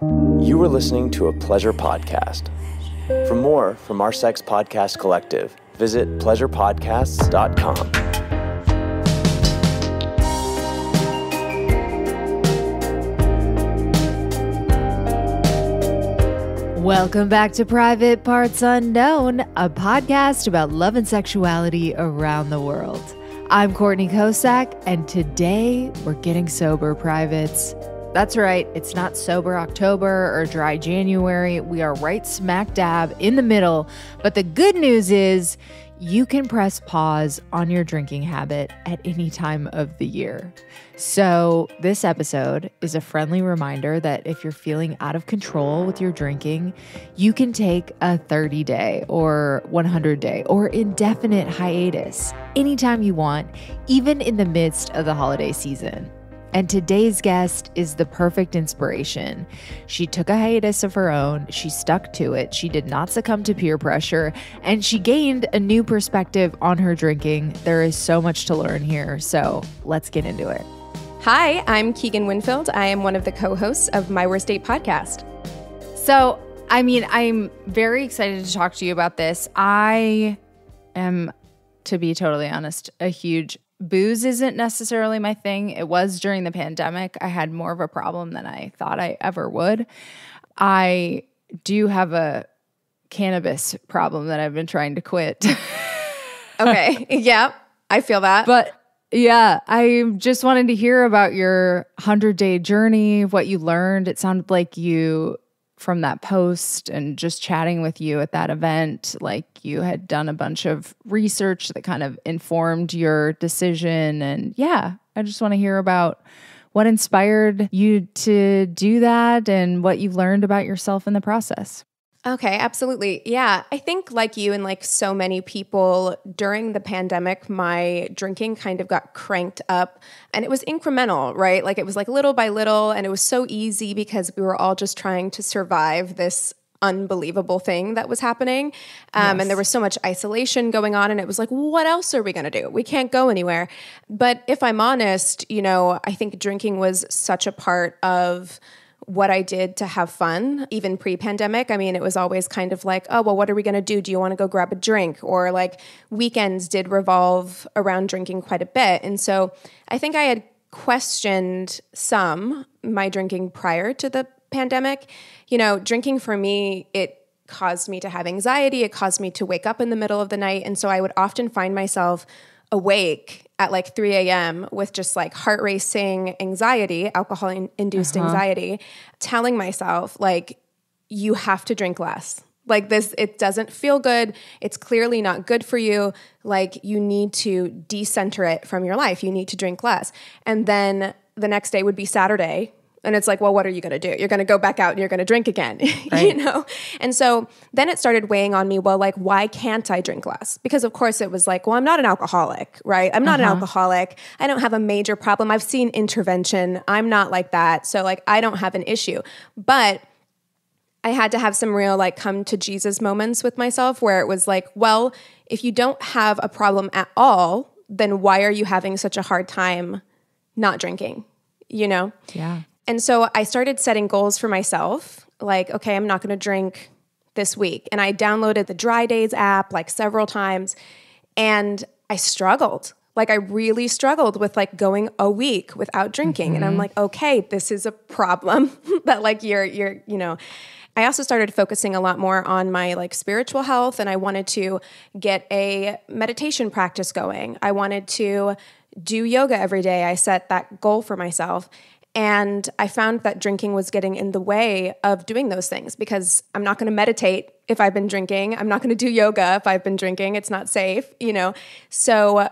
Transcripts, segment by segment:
You are listening to a Pleasure podcast. For more from our Sex Podcast Collective, visit pleasurepodcasts.com. Welcome back to Private Parts Unknown, a podcast about love and sexuality around the world. I'm Courtney Kocak, and today we're getting sober, privates. That's right, it's not sober October or dry January. We are right smack dab in the middle. But the good news is you can press pause on your drinking habit at any time of the year. So this episode is a friendly reminder that if you're feeling out of control with your drinking, you can take a 30-day or 100-day or indefinite hiatus anytime you want, even in the midst of the holiday season. And today's guest is the perfect inspiration. She took a hiatus of her own, she stuck to it, she did not succumb to peer pressure, and she gained a new perspective on her drinking. There is so much to learn here, so let's get into it. Hi, I'm Keegan Winfield. I am one of the co-hosts of My Worst Date podcast. So, I'm very excited to talk to you about this. I am, to be totally honest, booze isn't necessarily my thing. It was during the pandemic. I had more of a problem than I thought I ever would. I do have a cannabis problem that I've been trying to quit. Okay. Yeah, I feel that. But yeah, I just wanted to hear about your 100-day journey, what you learned. It sounded like you, from that post and just chatting with you at that event, like you had done a bunch of research that kind of informed your decision. And yeah, I just want to hear about what inspired you to do that and what you learned about yourself in the process. Okay, absolutely. Yeah, I think like you and like so many people during the pandemic, my drinking kind of got cranked up and it was incremental, right? Like it was like little by little and it was so easy because we were all just trying to survive this unbelievable thing that was happening. And there was so much isolation going on and it was like, what else are we going to do? We can't go anywhere. But if I'm honest, I think drinking was such a part of what I did to have fun, even pre-pandemic. It was always kind of like, oh, well, what are we going to do? Do you want to go grab a drink? Or like weekends did revolve around drinking quite a bit. And so I think I had questioned my drinking prior to the pandemic. Drinking for me, it caused me to have anxiety. It caused me to wake up in the middle of the night. And so I would often find myself awake at like 3 a.m. with just like heart racing anxiety, alcohol-induced anxiety, telling myself like, you have to drink less. Like this, it doesn't feel good. It's clearly not good for you. Like you need to decenter it from your life. You need to drink less. And then the next day would be Saturday. And it's like, well, what are you going to do? You're going to go back out and you're going to drink again, right. And so then it started weighing on me, well, like, why can't I drink less? Because of course it was like, well, I'm not an alcoholic, right? I'm not an alcoholic. I don't have a major problem. I've seen intervention. I'm not like that. So like, I don't have an issue. But I had to have some real like come to Jesus moments with myself where it was like, well, if you don't have a problem at all, then why are you having such a hard time not drinking? Yeah. And so I started setting goals for myself, like, okay, I'm not going to drink this week. And I downloaded the Dry Days app like several times and I struggled. Like I really struggled with like going a week without drinking. And I'm like, okay, this is a problem that like I also started focusing a lot more on my like spiritual health and I wanted to get a meditation practice going. I wanted to do yoga every day. I set that goal for myself. And I found that drinking was getting in the way of doing those things because I'm not going to meditate if I've been drinking. I'm not going to do yoga if I've been drinking. It's not safe, So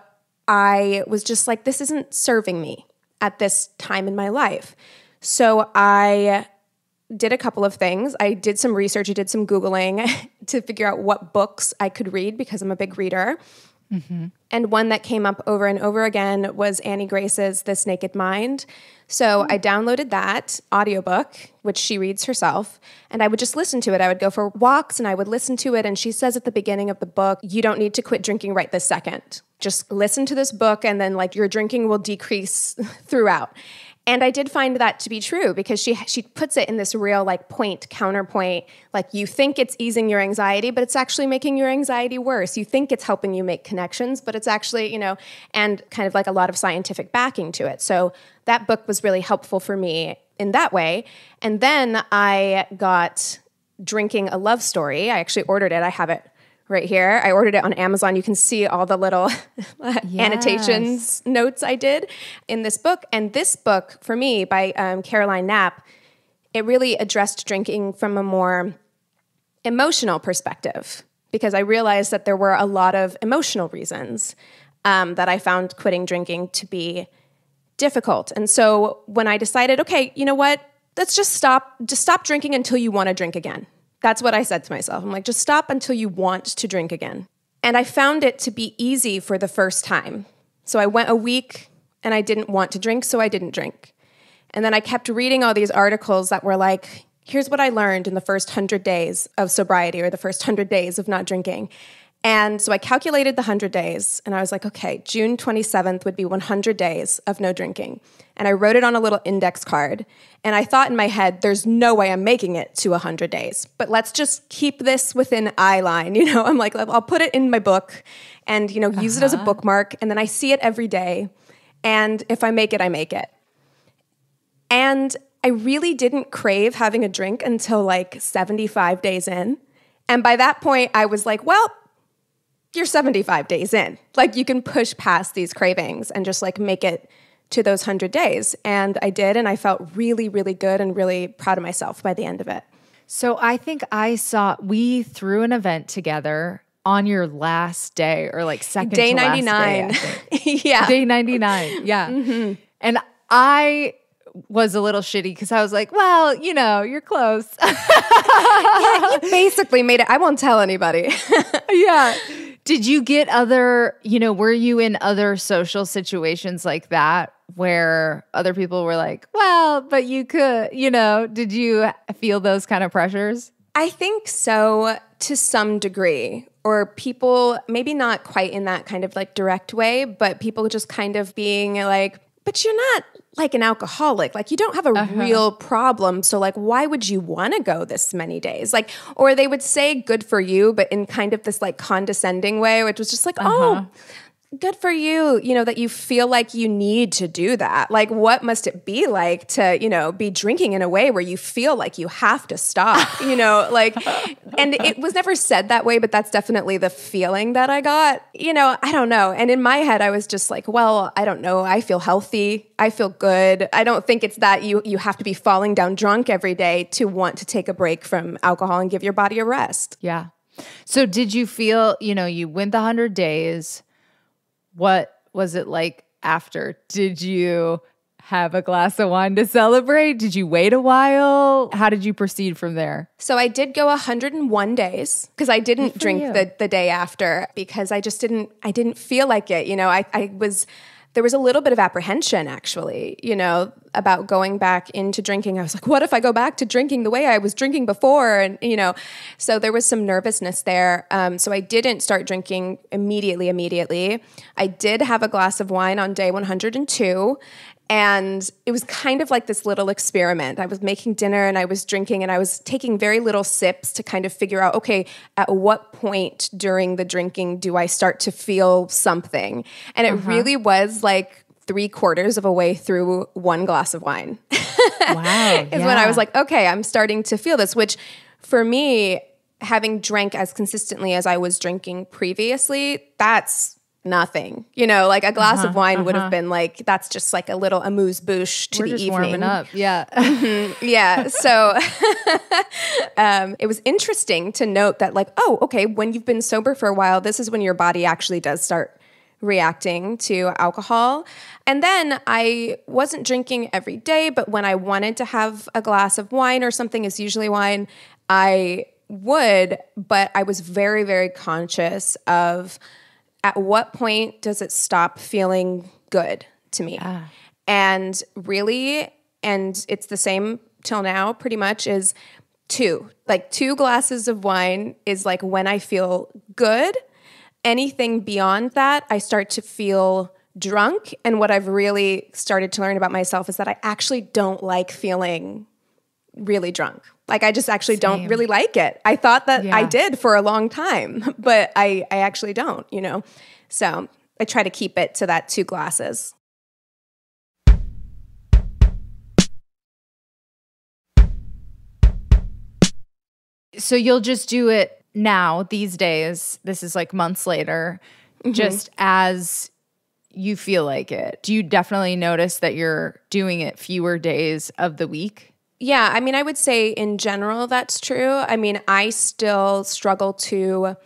I was just like, this isn't serving me at this time in my life. So I did a couple of things. I did some research. I did some Googling to figure out what books I could read because I'm a big reader. Mm-hmm. And one that came up over and over again was Annie Grace's This Naked Mind. So I downloaded that audiobook, which she reads herself, and I would just listen to it. I would go for walks and I would listen to it. And she says at the beginning of the book, you don't need to quit drinking right this second. Just listen to this book and then like your drinking will decrease throughout. And I did find that to be true because she puts it in this real like counterpoint, like you think it's easing your anxiety, but it's actually making your anxiety worse. You think it's helping you make connections, but it's actually, and kind of like a lot of scientific backing to it. So that book was really helpful for me in that way. And then I got Drinking a Love Story. I actually ordered it. I have it right here. I ordered it on Amazon. You can see all the little annotations, notes I did in this book. And this book, for me, by Caroline Knapp, it really addressed drinking from a more emotional perspective because I realized that there were a lot of emotional reasons that I found quitting drinking to be difficult. And so when I decided, okay, you know what? Let's just stop drinking until you want to drink again. That's what I said to myself. I'm like, just stop until you want to drink again. And I found it to be easy for the first time. So I went a week and I didn't want to drink, so I didn't drink. And then I kept reading all these articles that were like, here's what I learned in the first 100 days of sobriety or the first 100 days of not drinking. And so I calculated the 100 days and I was like, okay, June 27th would be 100 days of no drinking. And I wrote it on a little index card. And I thought in my head, there's no way I'm making it to 100 days, but let's just keep this within eye line. I'm like, I'll put it in my book and, use it as a bookmark. And then I see it every day. And if I make it, I make it. And I really didn't crave having a drink until like 75 days in. And by that point, I was like, well, you're 75 days in. Like you can push past these cravings and just like make it to those 100 days. And I did, and I felt really, really good and really proud of myself by the end of it. So I think we threw an event together on your last day or like second day to 99. Last day, Yeah. Day 99. Yeah. Mm-hmm. And I was a little shitty because I was like, well, you're close. Yeah, you basically made it. I won't tell anybody. Yeah. Did you get were you in other social situations like that where other people were like, well, but you could, did you feel those kind of pressures? I think so to some degree, or people, maybe not quite in that kind of like direct way, but people just kind of being like, but you're not like an alcoholic. Like you don't have a real problem. So like, why would you want to go this many days? Like, or they would say good for you, but in kind of this like condescending way, which was just like, oh, good for you, that you feel like you need to do that. Like, what must it be like to, be drinking in a way where you feel like you have to stop, and it was never said that way, but that's definitely the feeling that I got, I don't know. And in my head, I was just like, well, I don't know. I feel healthy. I feel good. I don't think it's that you have to be falling down drunk every day to want to take a break from alcohol and give your body a rest. Yeah. So did you feel, you went the 100 days, what was it like after? Did you have a glass of wine to celebrate? Did you wait a while? How did you proceed from there? So I did go 101 days because I didn't drink the day after because I didn't feel like it. There was a little bit of apprehension actually, about going back into drinking. I was like, what if I go back to drinking the way I was drinking before? And, so there was some nervousness there. So I didn't start drinking immediately. I did have a glass of wine on day 102. And it was kind of like this little experiment. I was making dinner and I was drinking and I was taking very little sips to kind of figure out, okay, at what point during the drinking do I start to feel something? And it really was like 3/4 of a way through one glass of wine. Wow. Is when I was like, okay, I'm starting to feel this, which for me, having drank as consistently as I was drinking previously, that's nothing. Like a glass of wine would have been like, that's just like a little amuse-bouche to the evening. Warming up. Yeah. Yeah. So it was interesting to note that like, oh, okay, when you've been sober for a while, this is when your body actually does start reacting to alcohol. And then I wasn't drinking every day, but when I wanted to have a glass of wine or something, is usually wine, I would, but I was very, very conscious of at what point does it stop feeling good to me? Yeah. And really, and it's the same till now pretty much, is 2. Like 2 glasses of wine is like when I feel good. Anything beyond that, I start to feel drunk. And what I've really started to learn about myself is that I actually don't like feeling really drunk. Like I just actually don't really like it. I thought that I did for a long time, but I actually don't, you know? So I try to keep it to that 2 glasses. So you'll just do it now these days. This is like months later, just as you feel like it. Do you definitely notice that you're doing it fewer days of the week? Yeah, I mean, I would say in general that's true. I mean, I still struggle to,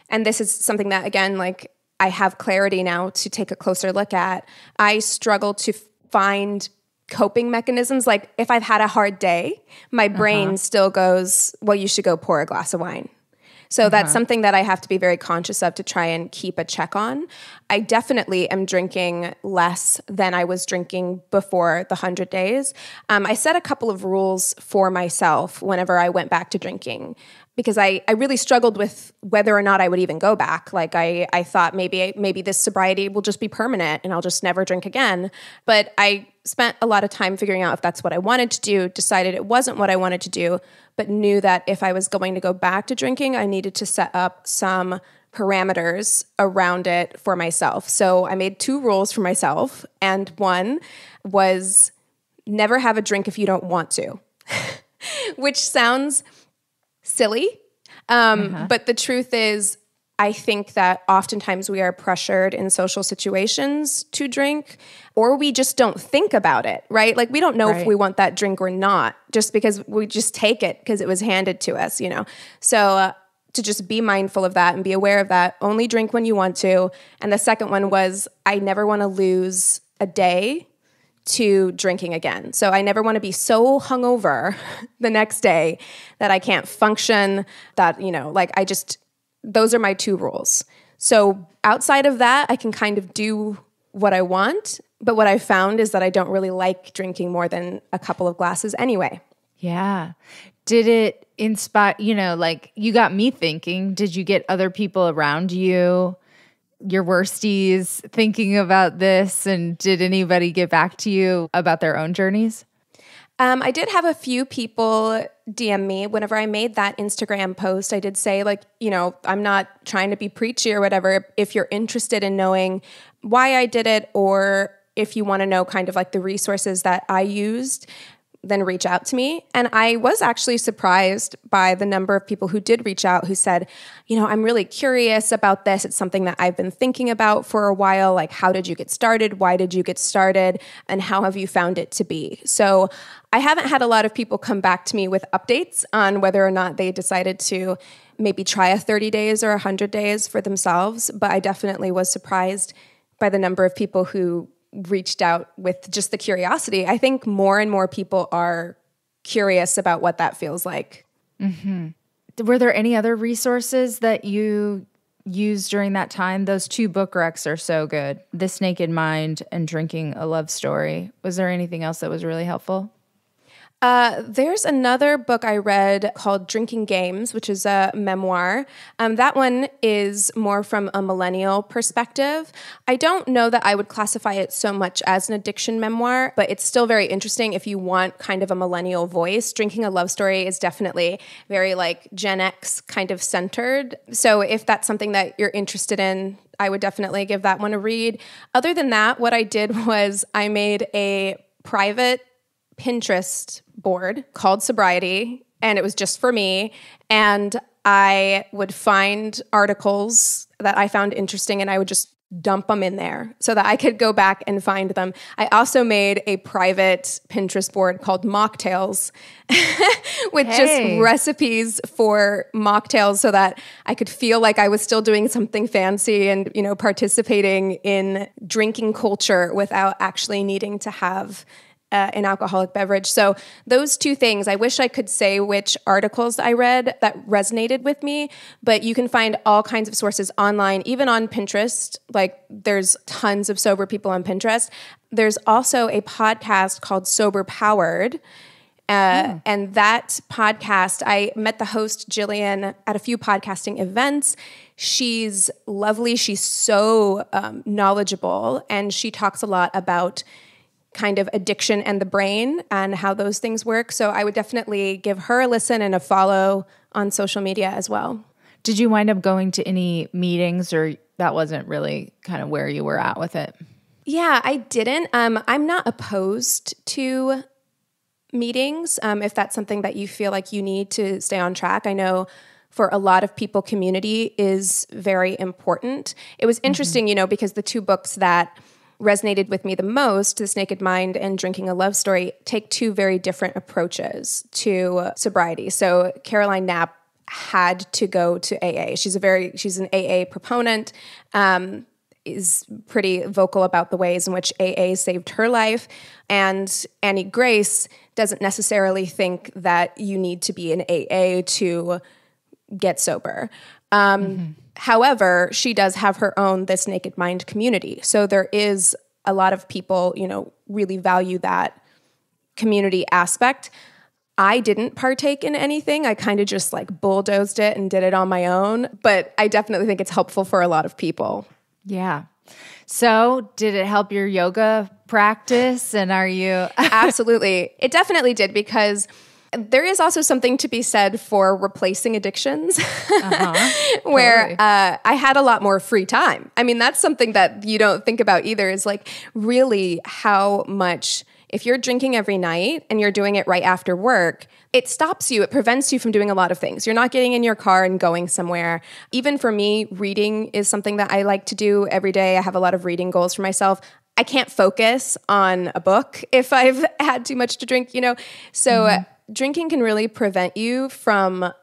and this is something that, again, like I have clarity now to take a closer look at. I struggle to find coping mechanisms. Like if I've had a hard day, my brain still goes, well, you should go pour a glass of wine. So that's something that I have to be very conscious of to try and keep a check on. I definitely am drinking less than I was drinking before the 100 days. I set a couple of rules for myself whenever I went back to drinking, because I really struggled with whether or not I would even go back. Like I thought maybe this sobriety will just be permanent and I'll just never drink again. But I spent a lot of time figuring out if that's what I wanted to do, decided it wasn't what I wanted to do, but knew that if I was going to go back to drinking, I needed to set up some parameters around it for myself. So I made 2 rules for myself, and one was never have a drink if you don't want to, which sounds silly. But the truth is, I think that oftentimes we are pressured in social situations to drink, or we just don't think about it, right? Like we don't know if we want that drink or not, just because we just take it because it was handed to us, you know? So to just be mindful of that and be aware of that, only drink when you want to. And the second one was, I never want to lose a day to drinking again. So I never want to be so hungover the next day that I can't function, that, you know, like those are my 2 rules. So outside of that, I can kind of do what I want. But what I found is that I don't really like drinking more than a couple of glasses anyway. Yeah. Did it inspire, you know, like you got me thinking, did you get other people around you, your worsties, thinking about this? And did anybody get back to you about their own journeys? I did have a few people DM me whenever I made that Instagram post. I did say, like, you know, I'm not trying to be preachy or whatever. If you're interested in knowing why I did it, or if you want to know kind of like the resources that I used, then reach out to me. And I was actually surprised by the number of people who did reach out who said, you know, I'm really curious about this. It's something that I've been thinking about for a while. Like, how did you get started? Why did you get started? And how have you found it to be? So I haven't had a lot of people come back to me with updates on whether or not they decided to maybe try a 30 days or 100 days for themselves. But I definitely was surprised by the number of people who reached out with just the curiosity. I think more and more people are curious about what that feels like. Were there any other resources that you used during that time? Those 2 book recs are so good. This Naked Mind and Drinking a Love Story. Was there anything else that was really helpful? There's another book I read called Drinking Games, which is a memoir. That one is more from a millennial perspective. I don't know that I would classify it so much as an addiction memoir, but it's still very interesting if you want kind of a millennial voice. Drinking a Love Story is definitely very like Gen X kind of centered. So if that's something that you're interested in, I would definitely give that one a read. Other than that, what I did was I made a private Pinterest board called Sobriety, and it was just for me. And I would find articles that I found interesting and I would just dump them in there so that I could go back and find them. I also made a private Pinterest board called Mocktails with just recipes for mocktails so that I could feel like I was still doing something fancy and, you know, participating in drinking culture without actually needing to have an alcoholic beverage. So those 2 things, I wish I could say which articles I read that resonated with me, but you can find all kinds of sources online, even on Pinterest. Like there's tons of sober people on Pinterest. There's also a podcast called Sober Powered, And that podcast, I met the host, Jillian, at a few podcasting events. She's lovely. She's so knowledgeable, and she talks a lot about kind of addiction and the brain and how those things work. So I would definitely give her a listen and a follow on social media as well. Did you wind up going to any meetings, or that wasn't really kind of where you were at with it? Yeah, I didn't. I'm not opposed to meetings if that's something that you feel like you need to stay on track. I know for a lot of people, community is very important. It was interesting, because the two books that resonated with me the most, This Naked Mind and Drinking a Love Story, take two very different approaches to sobriety. So Caroline Knapp had to go to AA. She's an AA proponent, is pretty vocal about the ways in which AA saved her life. And Annie Grace doesn't necessarily think that you need to be in AA to get sober. However, she does have her own This Naked Mind community. So there is a lot of people, really value that community aspect. I didn't partake in anything. I kind of just bulldozed it and did it on my own. But I definitely think it's helpful for a lot of people. Yeah. So did it help your yoga practice? And are you... Absolutely. It definitely did, because there is also something to be said for replacing addictions, where Totally. I had a lot more free time. I mean, that's something that you don't think about either, is really how much, if you're drinking every night and you're doing it right after work, it stops you. It prevents you from doing a lot of things. You're not getting in your car and going somewhere. Even for me, reading is something that I like to do every day. I have a lot of reading goals for myself. I can't focus on a book if I've had too much to drink, So drinking can really prevent you from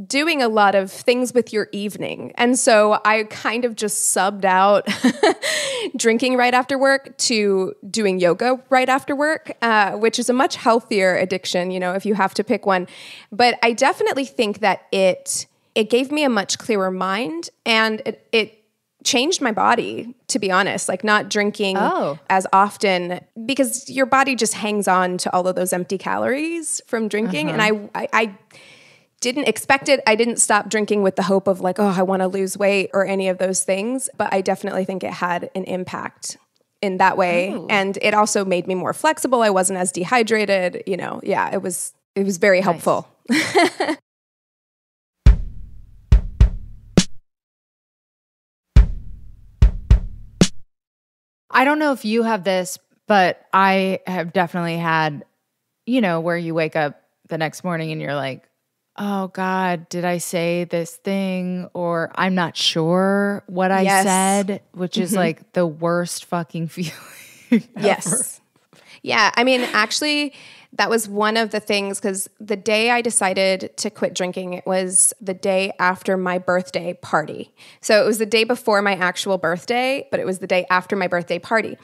doing a lot of things with your evening. And so I kind of just subbed out drinking right after work to doing yoga right after work, which is a much healthier addiction, if you have to pick one. But I definitely think that it gave me a much clearer mind, and it changed my body, to be honest, not drinking as often, because your body just hangs on to all of those empty calories from drinking. And I didn't expect it. I didn't stop drinking with the hope of I want to lose weight or any of those things. But I definitely think it had an impact in that way. Ooh. And it also made me more flexible. I wasn't as dehydrated, Yeah, it was very helpful. I don't know if you have this, but I have definitely had, where you wake up the next morning and you're like, oh God, did I say this thing? Or I'm not sure what I said, which is the worst fucking feeling ever. Yes. Yeah. I mean, actually, that was one of the things, because the day I decided to quit drinking, it was the day after my birthday party. So it was the day before my actual birthday, but it was the day after my birthday party.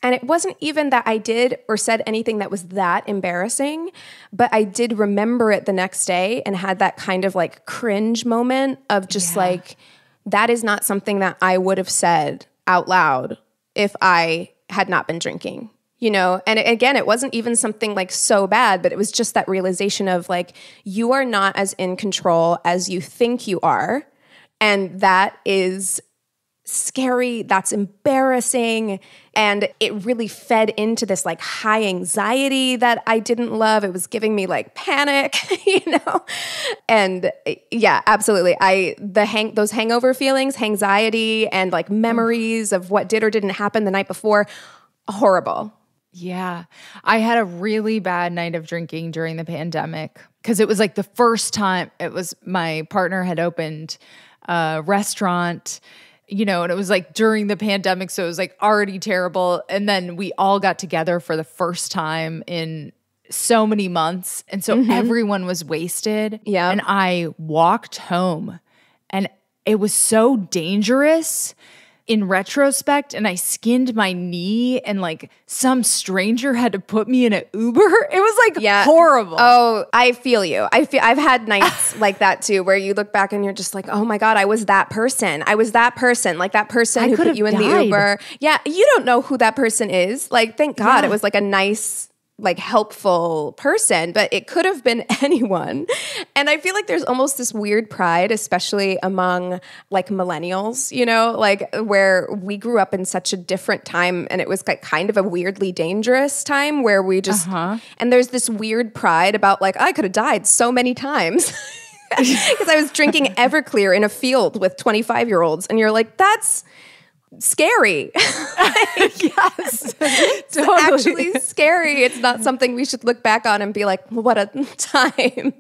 And it wasn't even that I did or said anything that was that embarrassing, but I did remember it the next day and had that kind of cringe moment of just that is not something that I would have said out loud if I had not been drinking. And again, it wasn't even something so bad, but it was just that realization of you are not as in control as you think you are. And that is scary. That's embarrassing. And it really fed into this high anxiety that I didn't love. It was giving me panic, And yeah, absolutely. Those hangover feelings, anxiety, and memories of what did or didn't happen the night before, horrible. Yeah. I had a really bad night of drinking during the pandemic, because it was the first time my partner had opened a restaurant, and it was during the pandemic. So it was already terrible. And then we all got together for the first time in so many months. And so everyone was wasted. Yeah. And I walked home, and it was so dangerous in retrospect, and I skinned my knee, and some stranger had to put me in an Uber. It was horrible. Oh, I feel you. I've had nights like that too, where you look back and you're just oh my God, I was that person. That person who put you in the Uber. Yeah, you don't know who that person is. Thank God it was a nice like helpful person, but it could have been anyone. And I feel like there's almost this weird pride, especially among like millennials, you know, like where we grew up in such a different time, and it was like kind of a weirdly dangerous time where we just, and there's this weird pride about like, I could have died so many times because I was drinking Everclear in a field with 25-year-olds. And you're like, that's scary. Yes, It's actually scary. It's not something we should look back on and be like, what a time.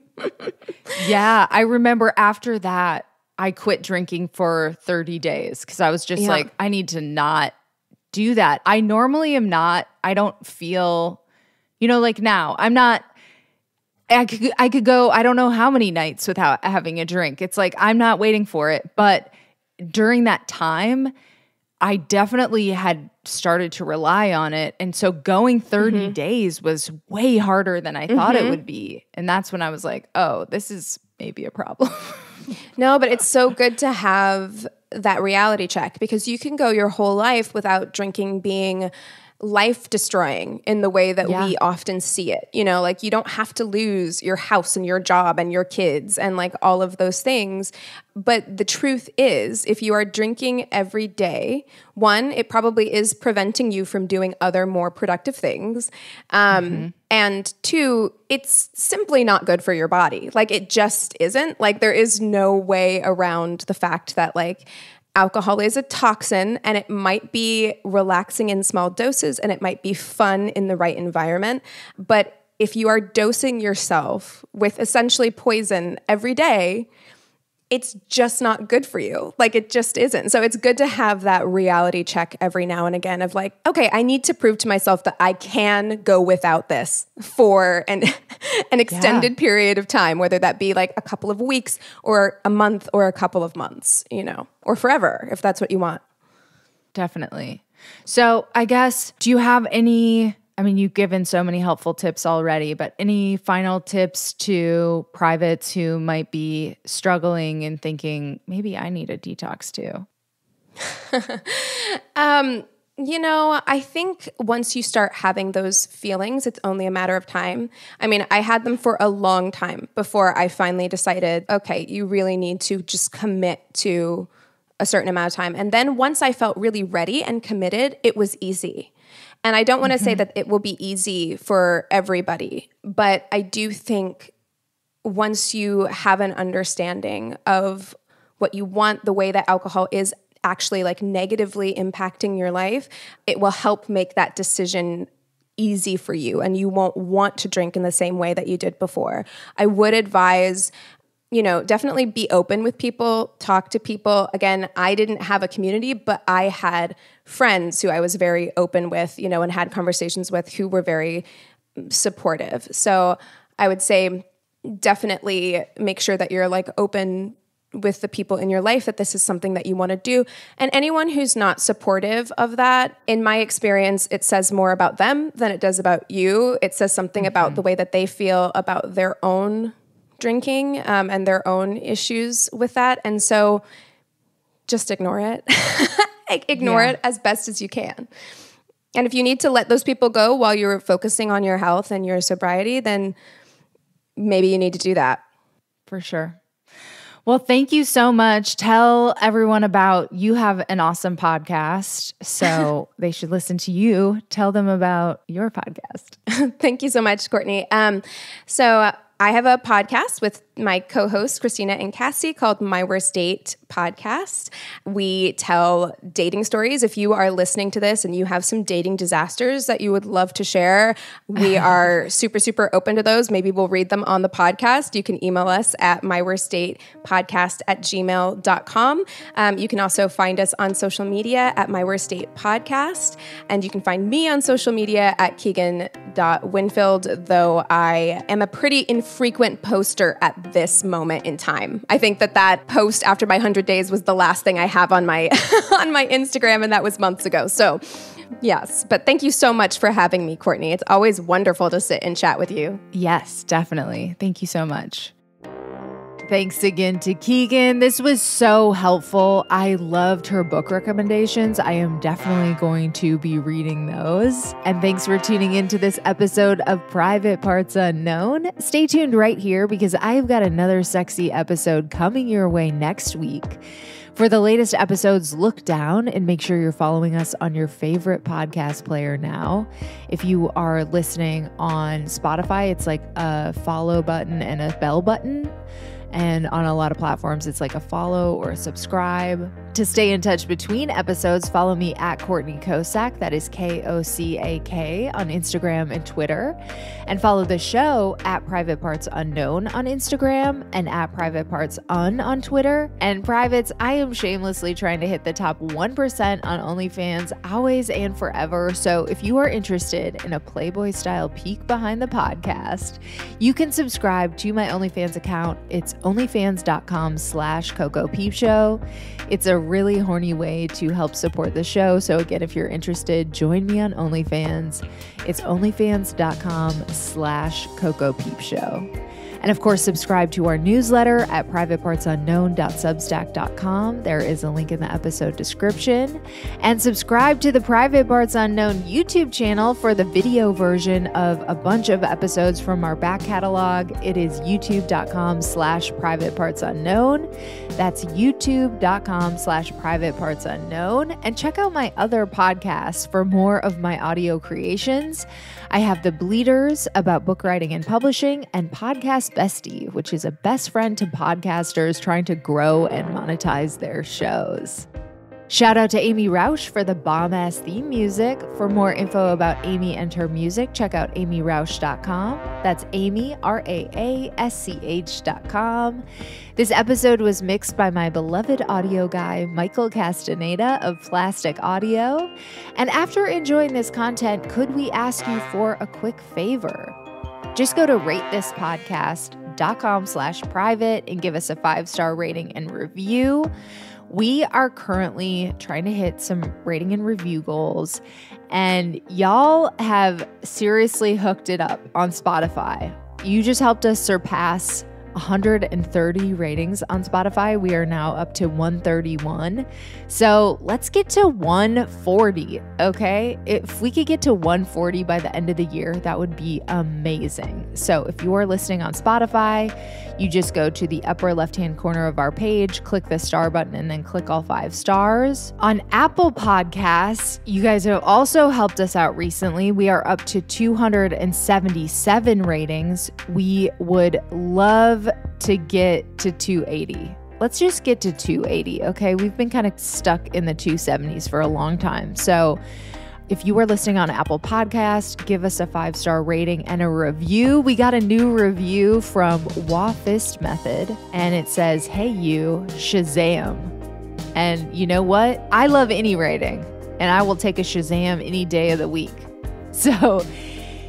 Yeah, I remember after that, I quit drinking for 30 days because I was just like, I need to not do that. I normally am not, I don't feel, you know, like now, I'm not, I could go, I don't know how many nights without having a drink. It's like, I'm not waiting for it. But during that time, I definitely had started to rely on it. And so going 30 days was way harder than I thought it would be. And that's when I was like, oh, this is maybe a problem. No, but it's so good to have that reality check, because you can go your whole life without drinking being life destroying in the way that we often see it. You know, like you don't have to lose your house and your job and your kids and like all of those things. But the truth is, if you are drinking every day, one, it probably is preventing you from doing other more productive things. And two, it's simply not good for your body. Like it just isn't. Like there is no way around the fact that like alcohol is a toxin, and it might be relaxing in small doses and it might be fun in the right environment. But if you are dosing yourself with essentially poison every day, it's just not good for you. Like it just isn't. So it's good to have that reality check every now and again of like, okay, I need to prove to myself that I can go without this for an extended period of time, whether that be like a couple of weeks or a month or a couple of months, you know, or forever, if that's what you want. Definitely. So I guess, do you have any, I mean, you've given so many helpful tips already, but any final tips to privates who might be struggling and thinking, maybe I need a detox too? You know, I think once you start having those feelings, it's only a matter of time. I mean, I had them for a long time before I finally decided, okay, you really need to just commit to a certain amount of time. And then once I felt really ready and committed, it was easy. And I don't want to say that it will be easy for everybody, but I do think once you have an understanding of what you want, the way that alcohol is actually like negatively impacting your life, it will help make that decision easy for you, and you won't want to drink in the same way that you did before. I would advise, you know, definitely be open with people, talk to people. Again, I didn't have a community, but I had friends who I was very open with, you know, and had conversations with who were very supportive. So I would say definitely make sure that you're like open with the people in your life, that this is something that you want to do. And anyone who's not supportive of that, in my experience, it says more about them than it does about you. It says something about the way that they feel about their own drinking and their own issues with that. And so just ignore it. Ignore it as best as you can. And if you need to let those people go while you're focusing on your health and your sobriety, then maybe you need to do that. For sure. Well, thank you so much. Tell everyone about, you have an awesome podcast, so they should listen to you. Tell them about your podcast. Thank you so much, Courtney. So I have a podcast with my co-hosts, Christina and Cassie, called My Worst Date Podcast. We tell dating stories. If you are listening to this and you have some dating disasters that you would love to share, we are super, super open to those. Maybe we'll read them on the podcast. You can email us at myworstdatepodcast@gmail.com. You can also find us on social media at My Worst Date Podcast. And you can find me on social media at Keegan.Winfield, though I am a pretty infrequent poster at this moment in time. I think that post after my 100 days was the last thing I have on my on my Instagram, and that was months ago. So yes, but thank you so much for having me, Courtney. It's always wonderful to sit and chat with you. Yes, definitely. Thank you so much. Thanks again to Keegan. This was so helpful. I loved her book recommendations. I am definitely going to be reading those. And thanks for tuning into this episode of Private Parts Unknown. Stay tuned right here because I've got another sexy episode coming your way next week. For the latest episodes, look down and make sure you're following us on your favorite podcast player now. If you are listening on Spotify, it's like a follow button and a bell button. And on a lot of platforms, it's like a follow or a subscribe. To stay in touch between episodes, follow me at Courtney Kocak, that is Kocak, on Instagram and Twitter. And follow the show at Private Parts Unknown on Instagram and at Private Parts on Twitter. And privates, I am shamelessly trying to hit the top 1% on OnlyFans always and forever. So if you are interested in a Playboy-style peek behind the podcast, you can subscribe to my OnlyFans account. It's onlyfans.com/CocoPeepShow. It's a really horny way to help support the show. So again, if you're interested, join me on OnlyFans. It's onlyfans.com/CocoPeepShow. And of course, subscribe to our newsletter at privatepartsunknown.substack.com. There is a link in the episode description. And subscribe to the Private Parts Unknown YouTube channel for the video version of a bunch of episodes from our back catalog. It is youtube.com/privatepartsunknown. That's youtube.com/privatepartsunknown. And check out my other podcasts for more of my audio creations. I have The Bleeders about book writing and publishing, and Podcast Bestie, which is a best friend to podcasters trying to grow and monetize their shows. Shout out to Amy Rausch for the bomb-ass theme music. For more info about Amy and her music, check out amyrausch.com. That's Amy, RAASCH.com. This episode was mixed by my beloved audio guy, Michael Castaneda of Plastic Audio. And after enjoying this content, could we ask you for a quick favor? Just go to ratethispodcast.com/private and give us a 5-star rating and review. We are currently trying to hit some rating and review goals, and y'all have seriously hooked it up on Spotify. You just helped us surpass 130 ratings on Spotify. We are now up to 131. So let's get to 140, okay? If we could get to 140 by the end of the year, that would be amazing. So if you are listening on Spotify, you just go to the upper left-hand corner of our page, click the star button, and then click all 5 stars. On Apple Podcasts, you guys have also helped us out recently. We are up to 277 ratings. We would love to get to 280. Let's just get to 280, okay? We've been kind of stuck in the 270s for a long time. So if you are listening on Apple Podcast, give us a 5-star rating and a review. We got a new review from Wa Fist Method, and it says, "Hey you, Shazam." And you know what? I love any rating, and I will take a Shazam any day of the week. So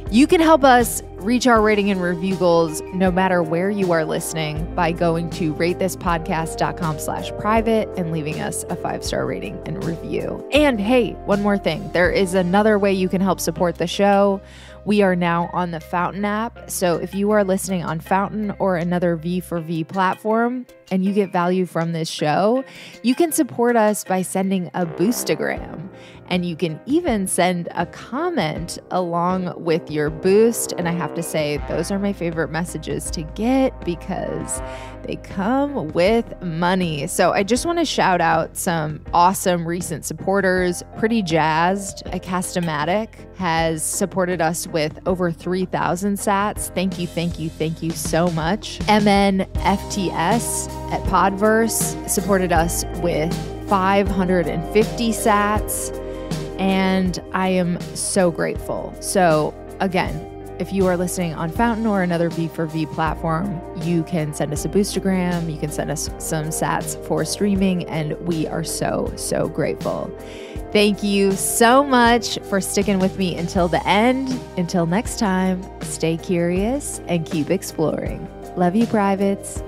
you can help us reach our rating and review goals no matter where you are listening by going to ratethispodcast.com/private and leaving us a 5-star rating and review. And hey, one more thing. There is another way you can help support the show. We are now on the Fountain app. So if you are listening on Fountain or another V4V platform and you get value from this show, you can support us by sending a boostagram. And you can even send a comment along with your boost. And I have to say, those are my favorite messages to get because they come with money. So I just want to shout out some awesome recent supporters. Pretty Jazzed, a Castamatic, has supported us with over 3,000 sats. Thank you, thank you, thank you so much. MNFTS at Podverse supported us with 550 sats. And I am so grateful. So again, if you are listening on Fountain or another V4V platform, you can send us a boostagram, you can send us some sats for streaming, and we are so, so grateful. Thank you so much for sticking with me until the end. Until next time, stay curious and keep exploring. Love you, privates.